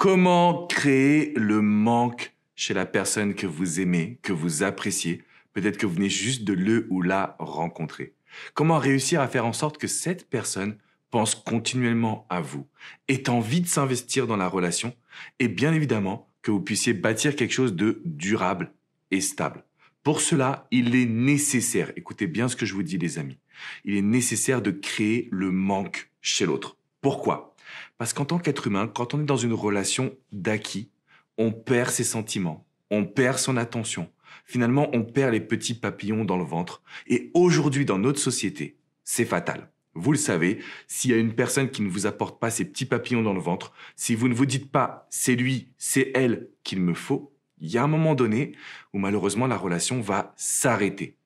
Comment créer le manque chez la personne que vous aimez, que vous appréciez? Peut-être que vous venez juste de le ou la rencontrer. Comment réussir à faire en sorte que cette personne pense continuellement à vous, ait envie de s'investir dans la relation et bien évidemment que vous puissiez bâtir quelque chose de durable et stable. Pour cela, il est nécessaire, écoutez bien ce que je vous dis les amis, il est nécessaire de créer le manque chez l'autre. Pourquoi? Parce qu'en tant qu'être humain, quand on est dans une relation d'acquis, on perd ses sentiments, on perd son attention. Finalement, on perd les petits papillons dans le ventre. Et aujourd'hui, dans notre société, c'est fatal. Vous le savez, s'il y a une personne qui ne vous apporte pas ces petits papillons dans le ventre, si vous ne vous dites pas c'est lui, c'est elle qu'il me faut, il y a un moment donné où malheureusement la relation va s'arrêter.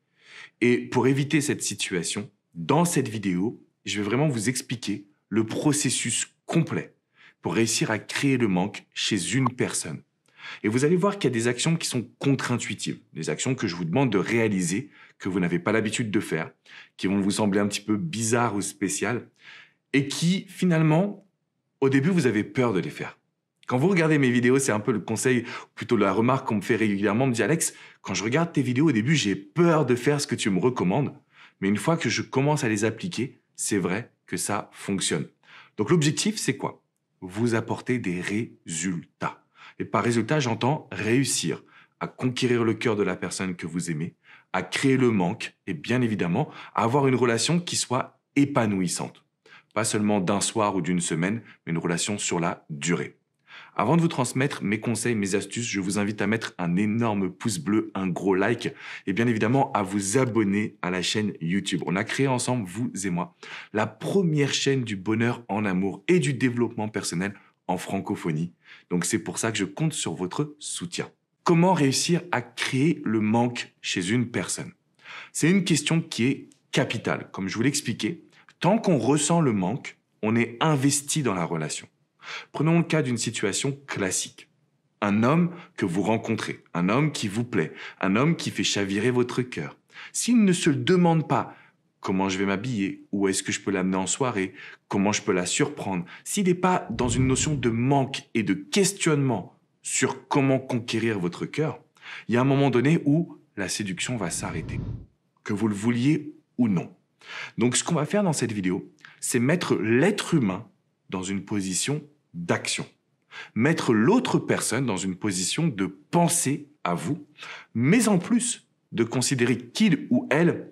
Et pour éviter cette situation, dans cette vidéo, je vais vraiment vous expliquer le processus complet pour réussir à créer le manque chez une personne. Et vous allez voir qu'il y a des actions qui sont contre-intuitives, des actions que je vous demande de réaliser, que vous n'avez pas l'habitude de faire, qui vont vous sembler un petit peu bizarres ou spéciales, et qui, finalement, au début, vous avez peur de les faire. Quand vous regardez mes vidéos, c'est un peu le conseil, ou plutôt la remarque qu'on me fait régulièrement, on me dit « Alex, quand je regarde tes vidéos, au début, j'ai peur de faire ce que tu me recommandes, mais une fois que je commence à les appliquer, c'est vrai que ça fonctionne. » Donc l'objectif, c'est quoi? Vous apporter des résultats. Et par résultat, j'entends réussir à conquérir le cœur de la personne que vous aimez, à créer le manque et bien évidemment, à avoir une relation qui soit épanouissante. Pas seulement d'un soir ou d'une semaine, mais une relation sur la durée. Avant de vous transmettre mes conseils, mes astuces, je vous invite à mettre un énorme pouce bleu, un gros like et bien évidemment à vous abonner à la chaîne YouTube. On a créé ensemble, vous et moi, la première chaîne du bonheur en amour et du développement personnel en francophonie. Donc c'est pour ça que je compte sur votre soutien. Comment réussir à créer le manque chez une personne? C'est une question qui est capitale. Comme je vous l'expliquais, tant qu'on ressent le manque, on est investi dans la relation. Prenons le cas d'une situation classique. Un homme que vous rencontrez, un homme qui vous plaît, un homme qui fait chavirer votre cœur. S'il ne se demande pas comment je vais m'habiller, où est-ce que je peux l'amener en soirée, comment je peux la surprendre, s'il n'est pas dans une notion de manque et de questionnement sur comment conquérir votre cœur, il y a un moment donné où la séduction va s'arrêter, que vous le vouliez ou non. Donc ce qu'on va faire dans cette vidéo, c'est mettre l'être humain dans une position d'action. Mettre l'autre personne dans une position de penser à vous, mais en plus de considérer qu'il ou elle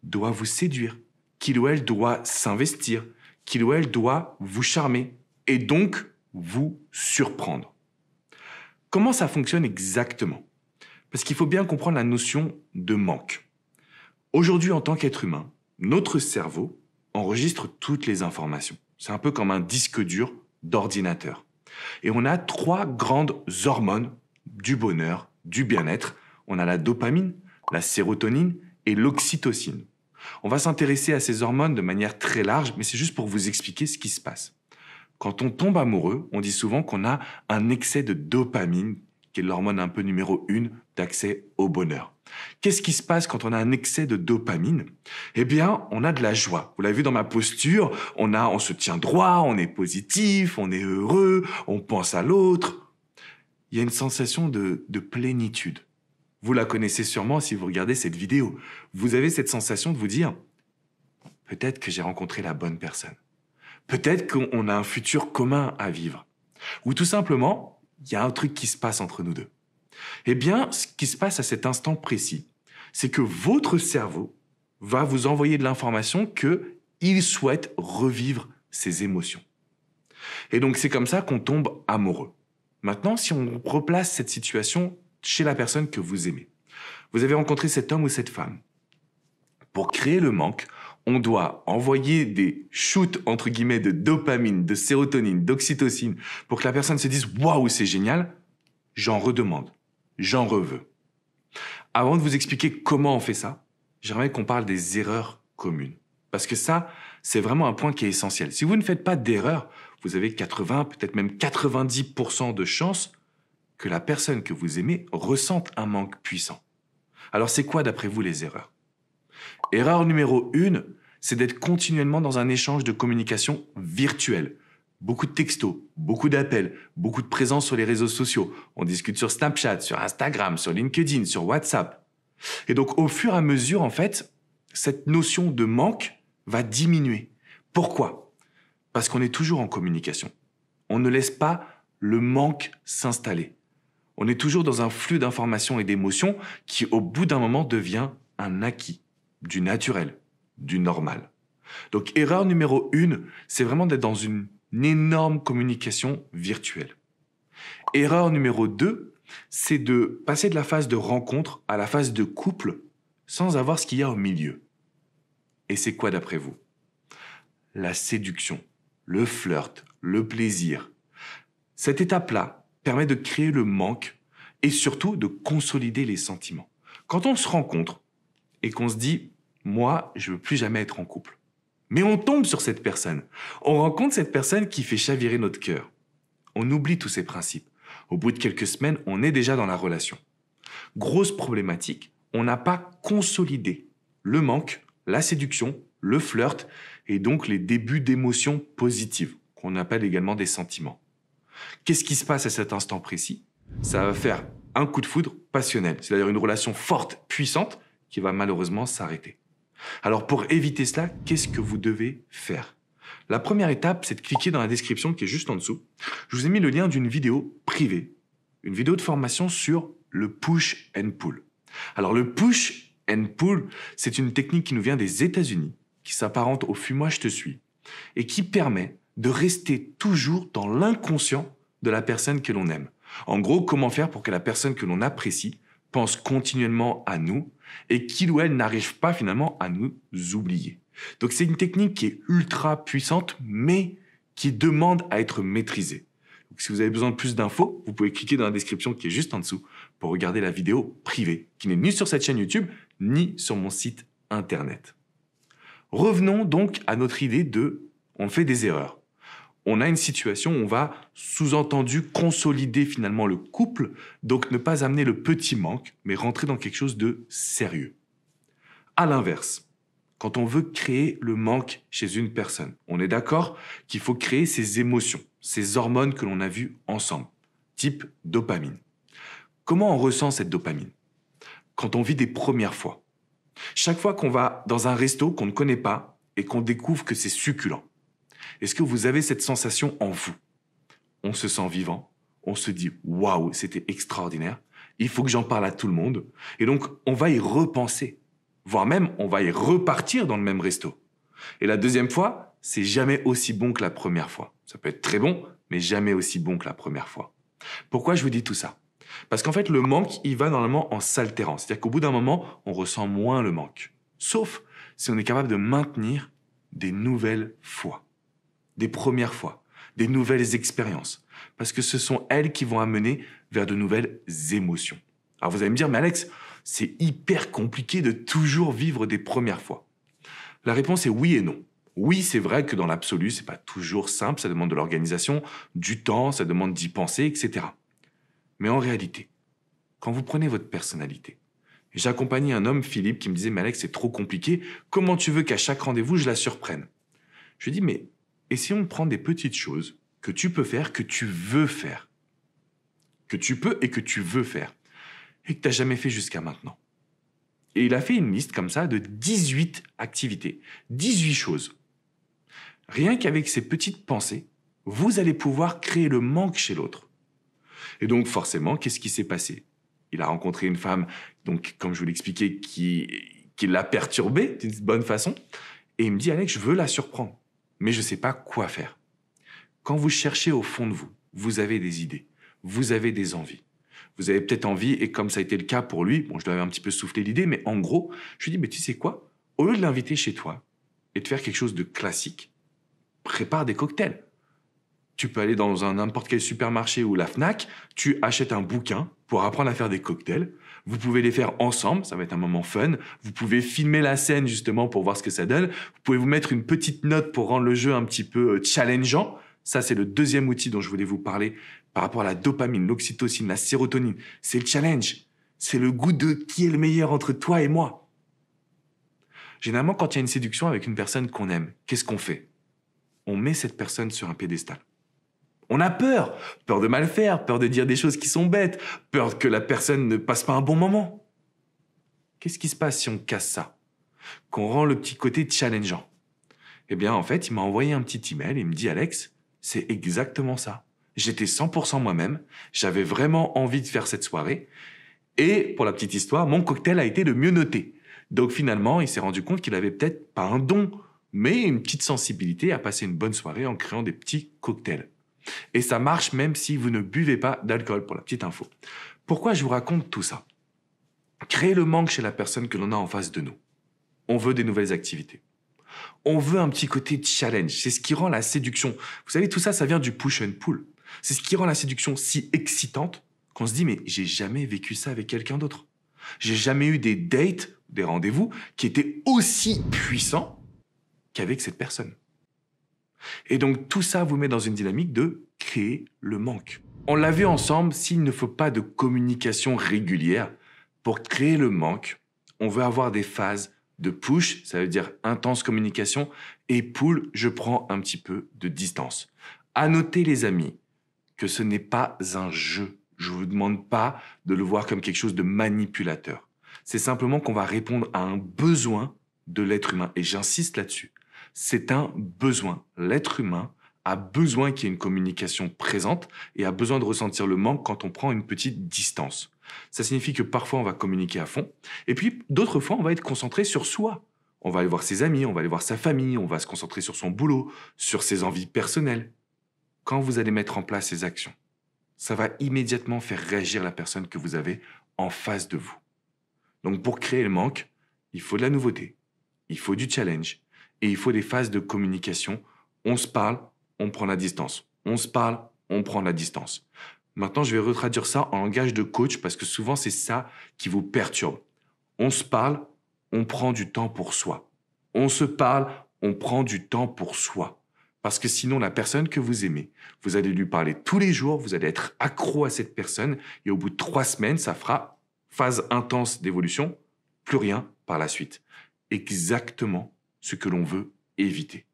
doit vous séduire, qu'il ou elle doit s'investir, qu'il ou elle doit vous charmer et donc vous surprendre. Comment ça fonctionne exactement? Parce qu'il faut bien comprendre la notion de manque. Aujourd'hui, en tant qu'être humain, notre cerveau enregistre toutes les informations. C'est un peu comme un disque dur d'ordinateur. Et on a 3 grandes hormones du bonheur, du bien-être. On a la dopamine, la sérotonine et l'oxytocine. On va s'intéresser à ces hormones de manière très large, mais c'est juste pour vous expliquer ce qui se passe. Quand on tombe amoureux, on dit souvent qu'on a un excès de dopamine, qui est l'hormone un peu numéro 1 d'accès au bonheur. Qu'est-ce qui se passe quand on a un excès de dopamine? Eh bien, on a de la joie. Vous l'avez vu dans ma posture, on se tient droit, on est positif, on est heureux, on pense à l'autre. Il y a une sensation de plénitude. Vous la connaissez sûrement si vous regardez cette vidéo. Vous avez cette sensation de vous dire « Peut-être que j'ai rencontré la bonne personne. Peut-être qu'on a un futur commun à vivre. » Ou tout simplement, il y a un truc qui se passe entre nous deux. Eh bien, ce qui se passe à cet instant précis, c'est que votre cerveau va vous envoyer de l'information qu'il souhaite revivre ses émotions. Et donc, c'est comme ça qu'on tombe amoureux. Maintenant, si on replace cette situation chez la personne que vous aimez, vous avez rencontré cet homme ou cette femme. Pour créer le manque, on doit envoyer des shoots, entre guillemets, de dopamine, de sérotonine, d'oxytocine, pour que la personne se dise « Waouh, c'est génial !» J'en redemande, j'en reveux. Avant de vous expliquer comment on fait ça, j'aimerais qu'on parle des erreurs communes. Parce que ça, c'est vraiment un point qui est essentiel. Si vous ne faites pas d'erreur, vous avez 80, peut-être même 90% de chances que la personne que vous aimez ressente un manque puissant. Alors c'est quoi d'après vous les erreurs? Erreur numéro 1, c'est d'être continuellement dans un échange de communication virtuelle, beaucoup de textos, beaucoup d'appels, beaucoup de présence sur les réseaux sociaux. On discute sur Snapchat, sur Instagram, sur LinkedIn, sur WhatsApp. Et donc, au fur et à mesure, en fait, cette notion de manque va diminuer. Pourquoi? Parce qu'on est toujours en communication. On ne laisse pas le manque s'installer. On est toujours dans un flux d'informations et d'émotions qui, au bout d'un moment, devient un acquis, du naturel, du normal. Donc, erreur numéro 1, c'est vraiment d'être dans une énorme communication virtuelle. Erreur numéro 2, c'est de passer de la phase de rencontre à la phase de couple sans avoir ce qu'il y a au milieu. Et c'est quoi d'après vous? La séduction, le flirt, le plaisir. Cette étape-là permet de créer le manque et surtout de consolider les sentiments. Quand on se rencontre et qu'on se dit « moi, je ne veux plus jamais être en couple », mais on tombe sur cette personne. On rencontre cette personne qui fait chavirer notre cœur. On oublie tous ces principes. Au bout de quelques semaines, on est déjà dans la relation. Grosse problématique, on n'a pas consolidé le manque, la séduction, le flirt et donc les débuts d'émotions positives, qu'on appelle également des sentiments. Qu'est-ce qui se passe à cet instant précis? Ça va faire un coup de foudre passionnel, c'est-à-dire une relation forte, puissante, qui va malheureusement s'arrêter. Alors pour éviter cela, qu'est-ce que vous devez faire? La première étape, c'est de cliquer dans la description qui est juste en dessous. Je vous ai mis le lien d'une vidéo privée, une vidéo de formation sur le push and pull. Alors le push and pull, c'est une technique qui nous vient des États-Unis, qui s'apparente au fuis-moi je te suis, et qui permet de rester toujours dans l'inconscient de la personne que l'on aime. En gros, comment faire pour que la personne que l'on apprécie pense continuellement à nous et qu'il ou elle n'arrive pas finalement à nous oublier. Donc c'est une technique qui est ultra puissante, mais qui demande à être maîtrisée. Donc, si vous avez besoin de plus d'infos, vous pouvez cliquer dans la description qui est juste en dessous pour regarder la vidéo privée, qui n'est ni sur cette chaîne YouTube, ni sur mon site internet. Revenons donc à notre idée de « on fait des erreurs ». On a une situation où on va sous-entendu consolider finalement le couple, donc ne pas amener le petit manque, mais rentrer dans quelque chose de sérieux. À l'inverse, quand on veut créer le manque chez une personne, on est d'accord qu'il faut créer ces émotions, ces hormones que l'on a vues ensemble, type dopamine. Comment on ressent cette dopamine? Quand on vit des premières fois. Chaque fois qu'on va dans un resto qu'on ne connaît pas et qu'on découvre que c'est succulent. Est-ce que vous avez cette sensation en vous? On se sent vivant, on se dit « waouh, c'était extraordinaire, il faut que j'en parle à tout le monde ». Et donc, on va y repenser, voire même, on va y repartir dans le même resto. Et la deuxième fois, c'est jamais aussi bon que la première fois. Ça peut être très bon, mais jamais aussi bon que la première fois. Pourquoi je vous dis tout ça? Parce qu'en fait, le manque, il va normalement en s'altérant. C'est-à-dire qu'au bout d'un moment, on ressent moins le manque. Sauf si on est capable de maintenir des nouvelles fois. Des premières fois, des nouvelles expériences, parce que ce sont elles qui vont amener vers de nouvelles émotions. Alors vous allez me dire, mais Alex, c'est hyper compliqué de toujours vivre des premières fois. La réponse est oui et non. Oui, c'est vrai que dans l'absolu, c'est pas toujours simple, ça demande de l'organisation, du temps, ça demande d'y penser, etc. Mais en réalité, quand vous prenez votre personnalité, j'ai accompagné un homme, Philippe, qui me disait, mais Alex, c'est trop compliqué, comment tu veux qu'à chaque rendez-vous, je la surprenne? Je lui dis, mais essayons de prendre des petites choses que tu peux faire, que tu veux faire. Que tu peux et que tu veux faire. Et que tu n'as jamais fait jusqu'à maintenant. Et il a fait une liste comme ça de 18 activités, 18 choses. Rien qu'avec ces petites pensées, vous allez pouvoir créer le manque chez l'autre. Et donc forcément, qu'est-ce qui s'est passé? Il a rencontré une femme, donc comme je vous l'expliquais, qui l'a perturbé d'une bonne façon. Et il me dit, Alex, je veux la surprendre. Mais je ne sais pas quoi faire. Quand vous cherchez au fond de vous, vous avez des idées, vous avez des envies. Vous avez peut-être envie, et comme ça a été le cas pour lui, bon, je lui avais un petit peu soufflé l'idée, mais en gros, je lui dis, mais tu sais quoi? Au lieu de l'inviter chez toi et de faire quelque chose de classique, prépare des cocktails. Tu peux aller dans n'importe quel supermarché ou la Fnac, tu achètes un bouquin pour apprendre à faire des cocktails. Vous pouvez les faire ensemble, ça va être un moment fun. Vous pouvez filmer la scène justement pour voir ce que ça donne. Vous pouvez vous mettre une petite note pour rendre le jeu un petit peu challengeant. Ça, c'est le deuxième outil dont je voulais vous parler par rapport à la dopamine, l'oxytocine, la sérotonine. C'est le challenge. C'est le goût de qui est le meilleur entre toi et moi. Généralement, quand il y a une séduction avec une personne qu'on aime, qu'est-ce qu'on fait? On met cette personne sur un piédestal. On a peur. Peur de mal faire, peur de dire des choses qui sont bêtes, peur que la personne ne passe pas un bon moment. Qu'est-ce qui se passe si on casse ça? Qu'on rend le petit côté challengeant? Eh bien, en fait, il m'a envoyé un petit email et il me dit « Alex, c'est exactement ça. J'étais 100% moi-même, j'avais vraiment envie de faire cette soirée et pour la petite histoire, mon cocktail a été le mieux noté. Donc finalement, il s'est rendu compte qu'il avait peut-être pas un don, mais une petite sensibilité à passer une bonne soirée en créant des petits cocktails. Et ça marche même si vous ne buvez pas d'alcool, pour la petite info. Pourquoi je vous raconte tout ça? Créer le manque chez la personne que l'on a en face de nous. On veut des nouvelles activités. On veut un petit côté challenge. C'est ce qui rend la séduction. Vous savez, tout ça, ça vient du push and pull. C'est ce qui rend la séduction si excitante qu'on se dit, mais j'ai jamais vécu ça avec quelqu'un d'autre. J'ai jamais eu des dates, des rendez-vous qui étaient aussi puissants qu'avec cette personne. Et donc, tout ça vous met dans une dynamique de créer le manque. On l'a vu ensemble, s'il ne faut pas de communication régulière, pour créer le manque, on veut avoir des phases de push, ça veut dire intense communication, et pull, je prends un petit peu de distance. À noter, les amis, que ce n'est pas un jeu. Je ne vous demande pas de le voir comme quelque chose de manipulateur. C'est simplement qu'on va répondre à un besoin de l'être humain. Et j'insiste là-dessus. C'est un besoin. L'être humain a besoin qu'il y ait une communication présente et a besoin de ressentir le manque quand on prend une petite distance. Ça signifie que parfois on va communiquer à fond et puis d'autres fois on va être concentré sur soi. On va aller voir ses amis, on va aller voir sa famille, on va se concentrer sur son boulot, sur ses envies personnelles. Quand vous allez mettre en place ces actions, ça va immédiatement faire réagir la personne que vous avez en face de vous. Donc pour créer le manque, il faut de la nouveauté, il faut du challenge et il faut des phases de communication. On se parle, on prend la distance. On se parle, on prend la distance. Maintenant, je vais retraduire ça en langage de coach parce que souvent, c'est ça qui vous perturbe. On se parle, on prend du temps pour soi. On se parle, on prend du temps pour soi. Parce que sinon, la personne que vous aimez, vous allez lui parler tous les jours, vous allez être accro à cette personne et au bout de 3 semaines, ça fera phase intense d'évolution, plus rien par la suite. Exactement ce que l'on veut éviter.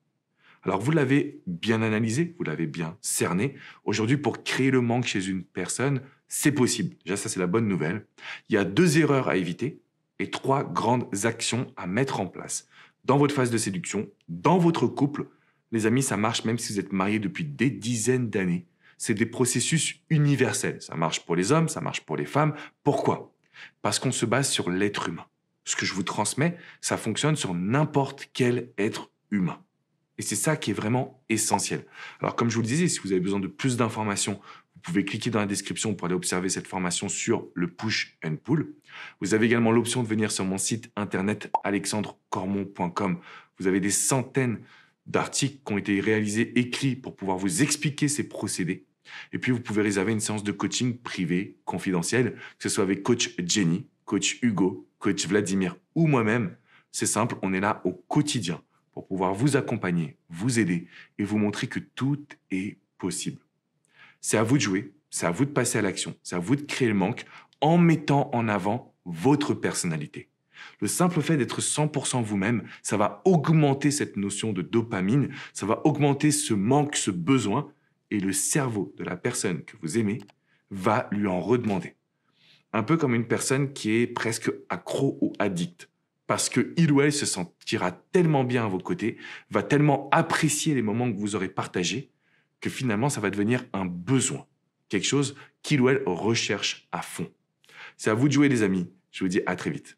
Alors, vous l'avez bien analysé, vous l'avez bien cerné. Aujourd'hui, pour créer le manque chez une personne, c'est possible. Déjà, ça, c'est la bonne nouvelle. Il y a 2 erreurs à éviter et 3 grandes actions à mettre en place. Dans votre phase de séduction, dans votre couple, les amis, ça marche même si vous êtes mariés depuis des dizaines d'années. C'est des processus universels. Ça marche pour les hommes, ça marche pour les femmes. Pourquoi? Parce qu'on se base sur l'être humain. Ce que je vous transmets, ça fonctionne sur n'importe quel être humain. Et c'est ça qui est vraiment essentiel. Alors, comme je vous le disais, si vous avez besoin de plus d'informations, vous pouvez cliquer dans la description pour aller observer cette formation sur le push and pull. Vous avez également l'option de venir sur mon site internet alexandrecormon.com. Vous avez des centaines d'articles qui ont été réalisés, écrits pour pouvoir vous expliquer ces procédés. Et puis, vous pouvez réserver une séance de coaching privée, confidentielle, que ce soit avec coach Jenny, coach Hugo, coach Vladimir ou moi-même. C'est simple, on est là au quotidien pour pouvoir vous accompagner, vous aider et vous montrer que tout est possible. C'est à vous de jouer, c'est à vous de passer à l'action, c'est à vous de créer le manque en mettant en avant votre personnalité. Le simple fait d'être 100% vous-même, ça va augmenter cette notion de dopamine, ça va augmenter ce manque, ce besoin, et le cerveau de la personne que vous aimez va lui en redemander. Un peu comme une personne qui est presque accro ou addict. Parce qu'il ou elle se sentira tellement bien à vos côtés, va tellement apprécier les moments que vous aurez partagés, que finalement, ça va devenir un besoin. Quelque chose qu'il ou elle recherche à fond. C'est à vous de jouer, les amis. Je vous dis à très vite.